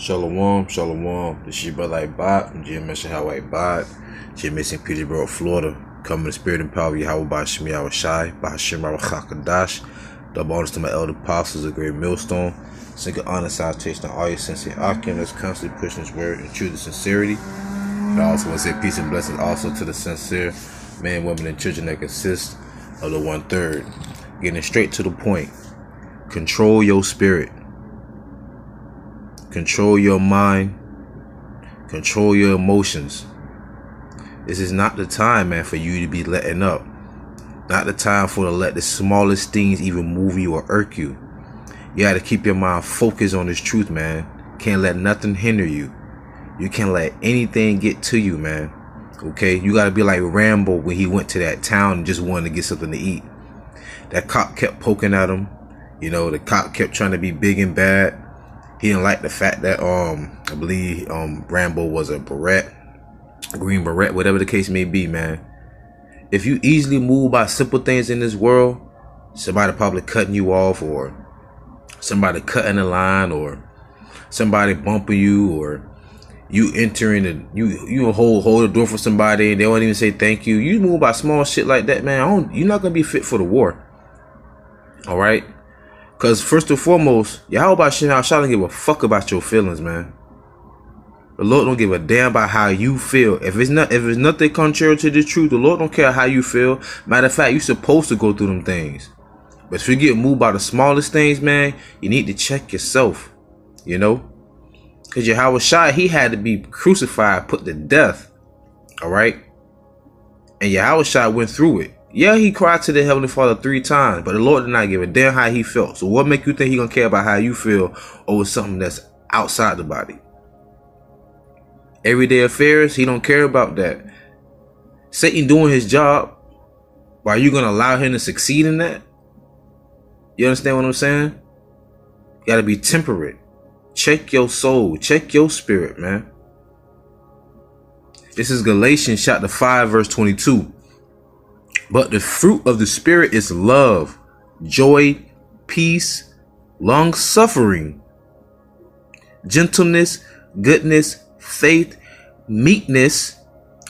Shalom, shalom. This is your brother Bot from GMSsaintpetersburg, GMSsaintpetersburg, Florida. Come in the spirit and power of Yahweh by Shem Yahweh Shai, by Hashem Rakakadash. Double honors to my elder apostles, a great millstone. Single honor, salutation to all your sincere Akim that's constantly pushing his word in truth and sincerity. And I also want to say peace and blessings also to the sincere men, women, and children that consist of the 1/3. Getting straight to the point. Control your spirit. Control your mind. Control your emotions. This is not the time, man, for you to be letting up. Not the time for to let the smallest things even move you or irk you. You got to keep your mind focused on this truth, man. Can't let nothing hinder you. You can't let anything get to you, man. Okay? You got to be like Rambo when he went to that town and just wanted to get something to eat. That cop kept poking at him. You know, the cop kept trying to be big and bad. He didn't like the fact that I believe Rambo was a beret, green beret, whatever the case may be, man. If you easily move by simple things in this world, somebody probably cutting you off, or somebody cutting the line, or somebody bumping you, or you entering the you hold the door for somebody and they won't even say thank you. You move by small shit like that, man. You're not gonna be fit for the war. All right. Because first and foremost, Yahweh Shah don't give a fuck about your feelings, man. The Lord don't give a damn about how you feel. If it's nothing contrary to the truth, the Lord don't care how you feel. Matter of fact, you're supposed to go through them things. But if you get moved by the smallest things, man, you need to check yourself. You know? Because Yahweh Shah, he had to be crucified, put to death. All right? And Yahweh Shah went through it. Yeah, he cried to the Heavenly Father 3 times, but the Lord did not give a damn how he felt. So what make you think he gonna care about how you feel over something that's outside the body? Everyday affairs, he don't care about that. Satan doing his job, why are you gonna allow him to succeed in that? You understand what I'm saying? You gotta be temperate. Check your soul, check your spirit, man. This is Galatians chapter 5, verse 22. But the fruit of the Spirit is love, joy, peace, long-suffering, gentleness, goodness, faith, meekness,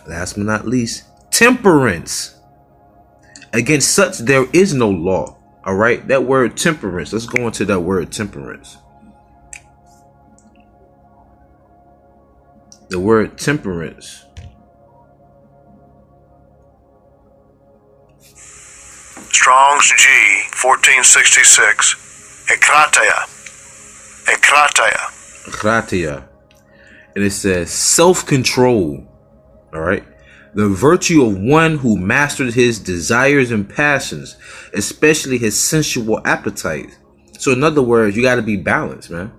last but not least, temperance. Against such there is no law. All right, that word temperance. Let's go into that word temperance. The word temperance. Strong's G 1466. Ekratia. And it says self-control. All right. The virtue of one who mastered his desires and passions, especially his sensual appetite. So in other words, you got to be balanced, man.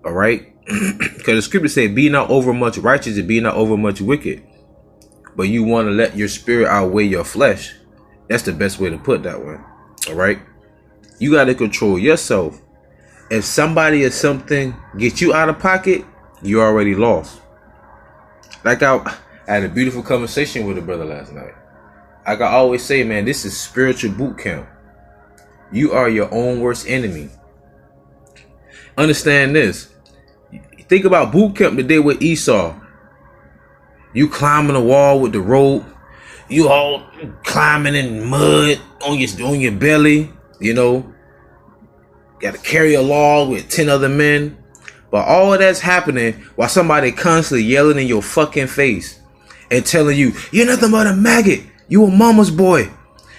All right. Because the scripture say, be not over much righteous and be not over much wicked. But you want to let your spirit outweigh your flesh. That's the best way to put that one. All right. You got to control yourself. If somebody or something get you out of pocket, you already lost. Like I had a beautiful conversation with a brother last night. Like I always say, man, this is spiritual boot camp. You are your own worst enemy. Understand this. Think about boot camp the day with Esau. You climbing the wall with the rope. You all climbing in mud on your belly, you know. Got to carry a log with 10 other men. But all of that's happening while somebody constantly yelling in your fucking face and telling you, you're nothing but a maggot. You a mama's boy.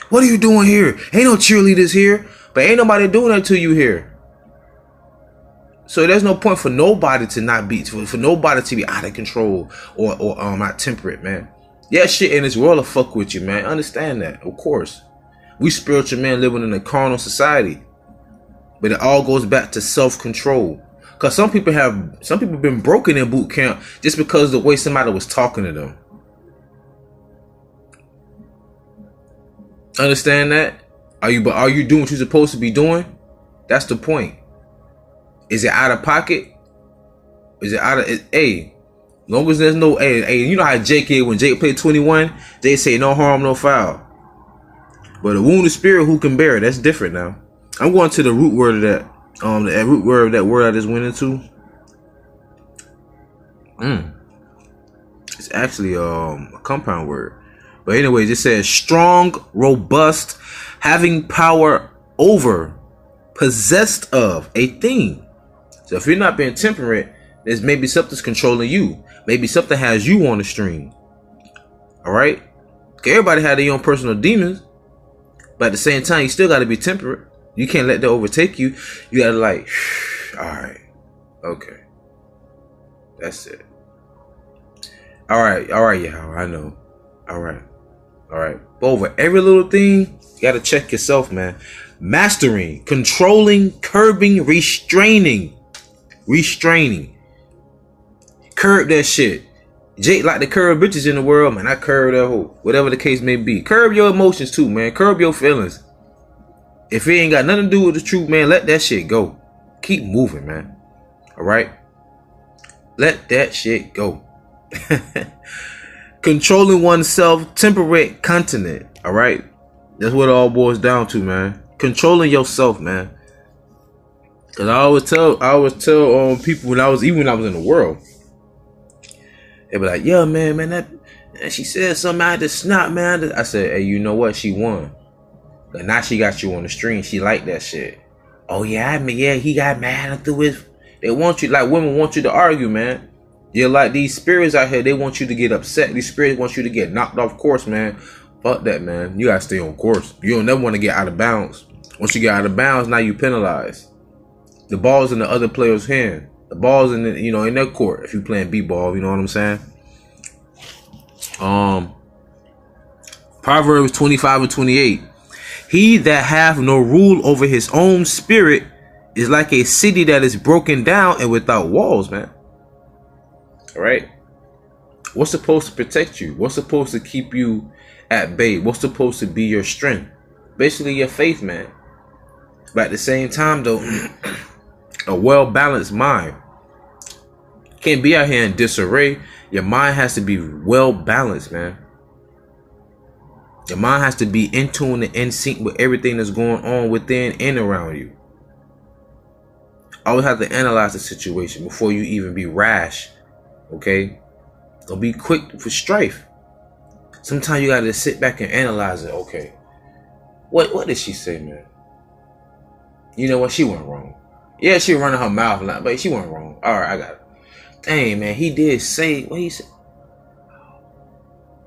What are you doing here? Ain't no cheerleaders here. But ain't nobody doing that to you here. So there's no point for nobody to not be, for nobody to be out of control or not temperate, man. Yeah, shit in this world will fuck with you, man. Understand that, of course. We spiritual men living in a carnal society. But it all goes back to self-control. Because some people been broken in boot camp just because of the way somebody was talking to them. Understand that? Are you doing what you're supposed to be doing? That's the point. Is it out of pocket? Is it out of hey? Long as there's no hey, you know how Jake is when Jake played 21, they say no harm, no foul. But a wounded spirit who can bear it, that's different now. I'm going to the root word of that. The root word of that word I just went into. It's actually a compound word. But anyways, it says strong, robust, having power over, possessed of a thing. So if you're not being temperate, there's maybe something's controlling you. Maybe something has you on the string. All right? Everybody had their own personal demons. But at the same time, you still got to be temperate. You can't let that overtake you. You got to like, all right. Okay. That's it. All right, y'all. I know. All right. But over every little thing, you got to check yourself, man. Mastering, controlling, curbing, restraining. Curb that shit. Jake like to curb bitches in the world, man. I curb that hoe. Whatever the case may be. Curb your emotions too, man. Curb your feelings. If it ain't got nothing to do with the truth, man, let that shit go. Keep moving, man. All right? Let that shit go. Controlling oneself, temperate continent. All right? That's what it all boils down to, man. Controlling yourself, man. Cause I always tell people when I was in the world, they be like, yeah, man, that she said something out of the snot, man. I said, hey, you know what? She won. And now she got you on the stream. She like that shit. Oh yeah, he got mad through his. They want you, like women want you to argue, man. You're like these spirits out here. They want you to get upset. These spirits want you to get knocked off course, man. Fuck that, man. You gotta stay on course. You don't never want to get out of bounds. Once you get out of bounds, now you penalized. The ball's in the other player's hand. The ball's in the, in their court. If you playing b-ball, you know what I'm saying? Proverbs 25:28. He that hath no rule over his own spirit is like a city that is broken down and without walls, man. All right. What's supposed to protect you? What's supposed to keep you at bay? What's supposed to be your strength? Basically your faith, man. But at the same time, though, a well-balanced mind. Can't be out here in disarray. Your mind has to be well-balanced, man. Your mind has to be in tune and in sync with everything that's going on within and around you. Always have to analyze the situation before you even be rash. Okay? Don't be quick for strife. Sometimes you gotta sit back and analyze it. Okay. What did she say, man? You know what? She went wrong. Yeah, she running her mouth a lot, but she went wrong. All right, I got it. Dang, man, he did say what he said.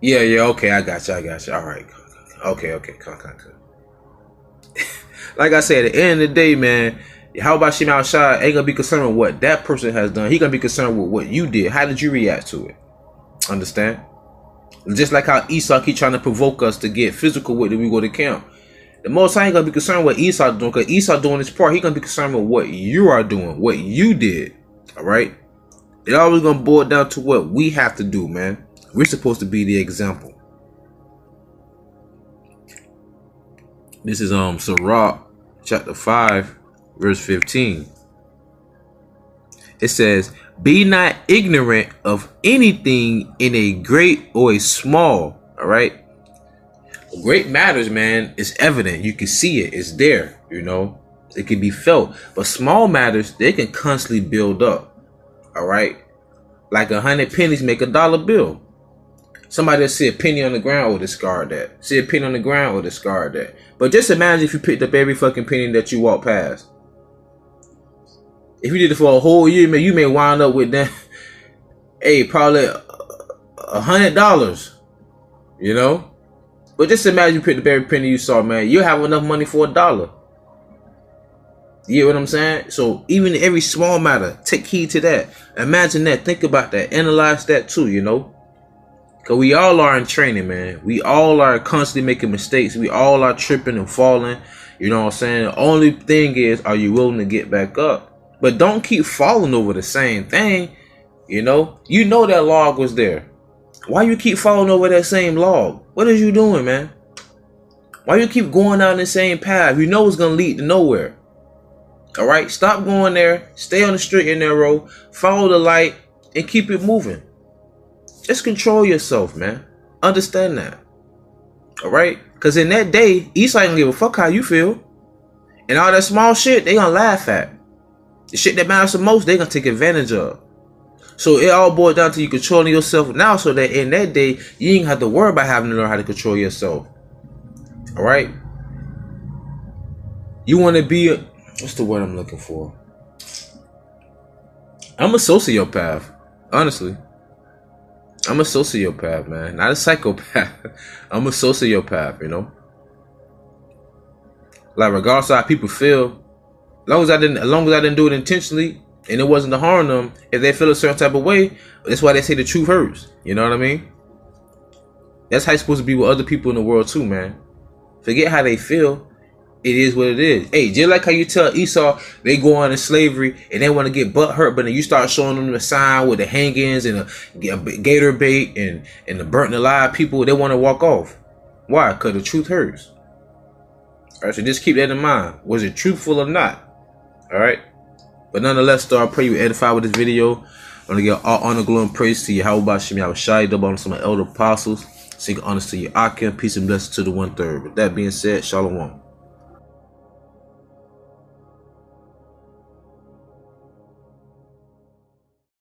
Yeah, okay, I got you. All right, okay, come. Like I said, at the end of the day, man, how about she outside? Ain't gonna be concerned with what that person has done. He gonna be concerned with what you did. How did you react to it? Understand? Just like how Esau keep trying to provoke us to get physical with it, we go to camp. The Most High ain't gonna be concerned with Esau doing, because Esau doing his part. He gonna be concerned with what you are doing, what you did. All right. It always gonna boil down to what we have to do, man. We're supposed to be the example. This is Sirach chapter 5, verse 15. It says, "Be not ignorant of anything in a great or a small." All right. Great matters, man, is evident. You can see it. It's there. It can be felt. But small matters, they can constantly build up. All right. Like 100 pennies make a dollar bill. Somebody will see a penny on the ground or discard that. See a penny on the ground or discard that. But just imagine if you picked up every fucking penny that you walk past. If you did it for a whole year, man, you may wind up with that. Hey, probably $100. But just imagine you picked up every penny you saw, man. You'll have enough money for $1. You get what I'm saying? So even every small matter, take heed to that. Imagine that. Think about that. Analyze that too, Because we all are in training, man. We all are constantly making mistakes. We all are tripping and falling. You know what I'm saying? The only thing is, are you willing to get back up? But don't keep falling over the same thing. You know that log was there. Why you keep falling over that same log? What is you doing, man? Why you keep going down the same path? You know it's going to lead to nowhere. All right? Stop going there. Stay on the straight and narrow. Follow the light and keep it moving. Just control yourself, man. Understand that. All right? Because in that day, Esau ain't going to give a fuck how you feel. And all that small shit, they going to laugh at. The shit that matters the most, they going to take advantage of. So it all boils down to you controlling yourself now, so that in that day you ain't have to worry about having to learn how to control yourself. All right. You want to be what's the word I'm looking for? I'm a sociopath, honestly. I'm a sociopath, man, not a psychopath. I'm a sociopath, you know. Like regardless of how people feel, as long as I didn't do it intentionally and it wasn't to harm them, if they feel a certain type of way, that's why they say the truth hurts. You know what I mean? That's how you're supposed to be with other people in the world too, man. Forget how they feel. It is what it is. Hey, just like how you tell Esau they go on in slavery and they want to get butt hurt, but then you start showing them the sign with the hangings and the gator bait and the burnt alive people, they want to walk off. Why? Because the truth hurts. All right, so just keep that in mind. Was it truthful or not? All right. But nonetheless, though, I pray you edify with this video. I'm going to give all honor, glory, and praise to you. How about Shemi? I was shy, double on some elder apostles. Seek honors to you. Akim, peace and blessings to the 1/3. With that being said, shalom.